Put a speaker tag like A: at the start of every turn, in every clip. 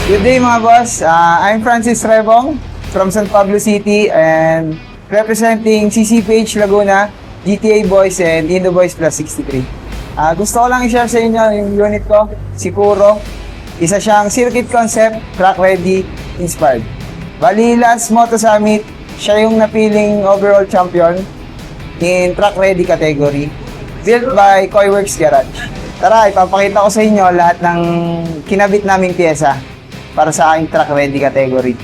A: Good day mga boss. I'm Francis Rebong from San Pablo City and representing CCPH Laguna, GTA Boys and Indo Boys Plus 63. Gusto ko lang i-share sa inyo yung unit ko, si Kuro. Isa siyang circuit concept, track ready, inspired. Bali, last Moto Summit, siya yung napiling overall champion in track ready category, built by Koiworks Garage. Tara, ipapakita ko sa inyo lahat ng kinabit naming pyesa para sa aking track ready category.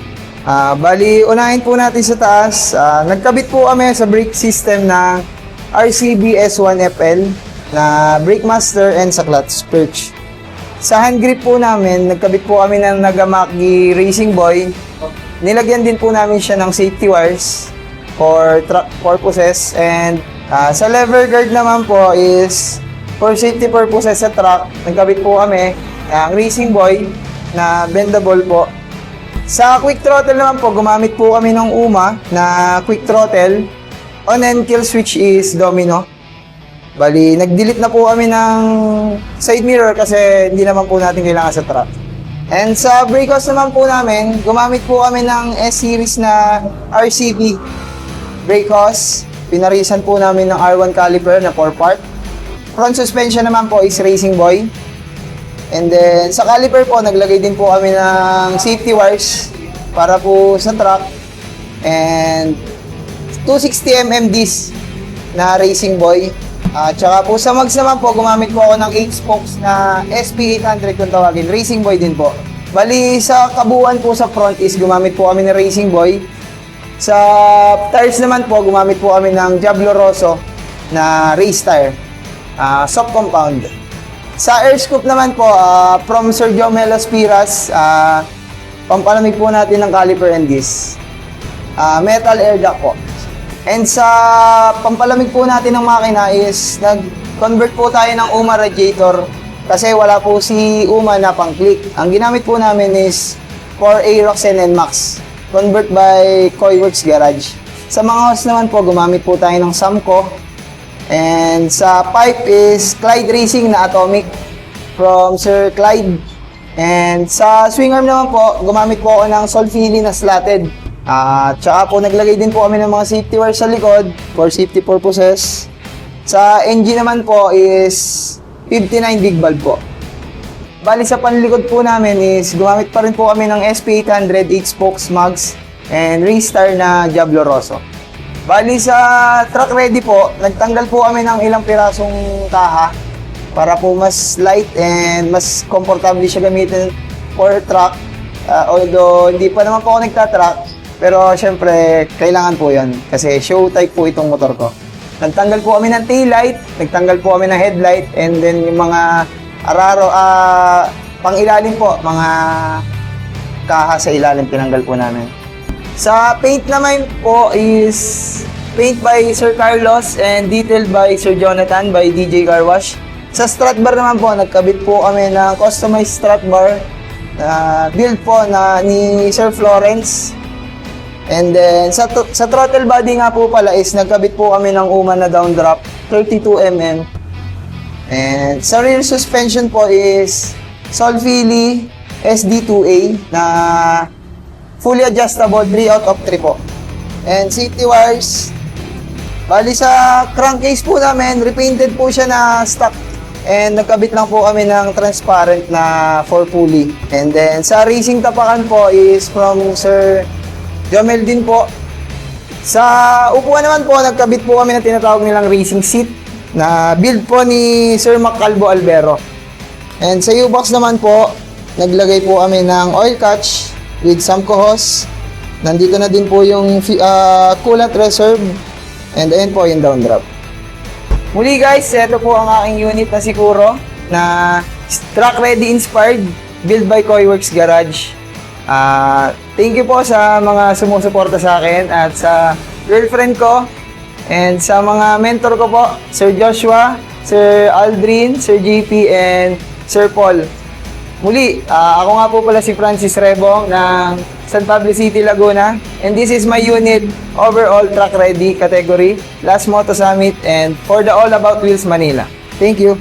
A: Bali, unahin po natin sa taas. Nagkabit po kami sa brake system ng RCB S1FL na brake master and sa clutch perch. Sa hand grip po namin, nagkabit po kami ng Nagamaki Racing Boy. Nilagyan din po namin siya ng safety wires for truck purposes. And sa lever guard naman po is for safety purposes sa truck, nagkabit po kami ng Racing Boy na bendable po. Sa quick throttle naman po, gumamit po kami ng UMA na quick throttle. On and kill switch is domino. Bali, nag-delete na po kami ng side mirror kasi hindi naman po natin kailangan sa truck. And sa brake hose naman po namin, gumamit po kami ng S-series na RCB brake hose. Pinarisan po namin ng R1 caliper na 4-part. Front suspension naman po is Racing Boy. And then sa caliper po, naglagay din po kami ng safety wires para po sa truck. And 260mm disc na Racing Boy. Tsaka po sa mags naman po, gumamit po ako ng 8 spokes na SP800 kung tawagin. Racing Boy din po. Bali, sa kabuuan po sa front is gumamit po kami ng Racing Boy. Sa tires naman po, gumamit po kami ng Diablo Rosso na race tire. Soft compound. Sa air scoop naman po, from Sergio Melos Piras, pampalamig po natin ng caliper and disc. Metal air duct po. And sa pampalamig po natin ng makina is nag-convert po tayo ng UMA radiator kasi wala po si UMA na pang-click. Ang ginamit po namin is for Aerox and NMAX, convert by Koiworks Garage. Sa mga hose naman po, gumamit po tayo ng Samco. And sa pipe is Clyde Racing na Atomic from Sir Clyde. And sa swing arm naman po, gumamit po ako ng Solfili na slatted. Tsaka po naglagay din po kami ng mga safety wires sa likod for safety purposes. Sa engine naman po is 59 big valve po. Bali sa panlikod po namin is gumamit pa rin po kami ng SP800 8 spokes mags and race tire na Diablo Rosso. Bali sa truck ready po, nagtanggal po kami ng ilang pirasong kaha para po mas light and mas comfortable siya gamitin for truck. Although hindi pa naman po ako nagtatrack, pero syempre kailangan po yun kasi show type po itong motor ko. Nagtanggal po kami ng tail light, nagtanggal po kami ng headlight, and then yung mga araro, pang ilalim po, mga kaha sa ilalim tinanggal po namin. Sa paint naman po is paint by Sir Carlos and detailed by Sir Jonathan by DJ Car Wash. Sa strut bar naman po, nagkabit po kami ng customized strut bar build po ni Sir Florence. And then sa throttle body nga po pala is nagkabit po kami ng UMA na down drop 32mm. And sa rear suspension po is Solfili SD2A na fully adjustable 3 out of 3 po. And safety wires. Bali sa crankcase po namin, repainted po siya na stock. And nagkabit lang po kami ng transparent na 4 pulley. And then sa racing tapakan po is from Sir Jomel din po. Sa upuan naman po, nagkabit po kami na tinatawag nilang racing seat na build po ni Sir Macalbo Albero. And sa U-box naman po, naglagay po kami ng oil catch with Samco hose. Nandito na din po yung coolant reserve. And ayan po yung downdraft. Muli guys, ito po ang aking unit na si Kuro na track ready inspired, built by Koiworks Garage. Thank you po sa mga sumusuporta sa akin at sa girlfriend ko and sa mga mentor ko po, Sir Joshua, Sir Aldrin, Sir JP, and Sir Paul. Muli, ako nga po pala si Francis Rebong ng San Pablo City, Laguna. And this is my unit, overall track ready category, last Moto Summit, and for the All About Wheels Manila. Thank you.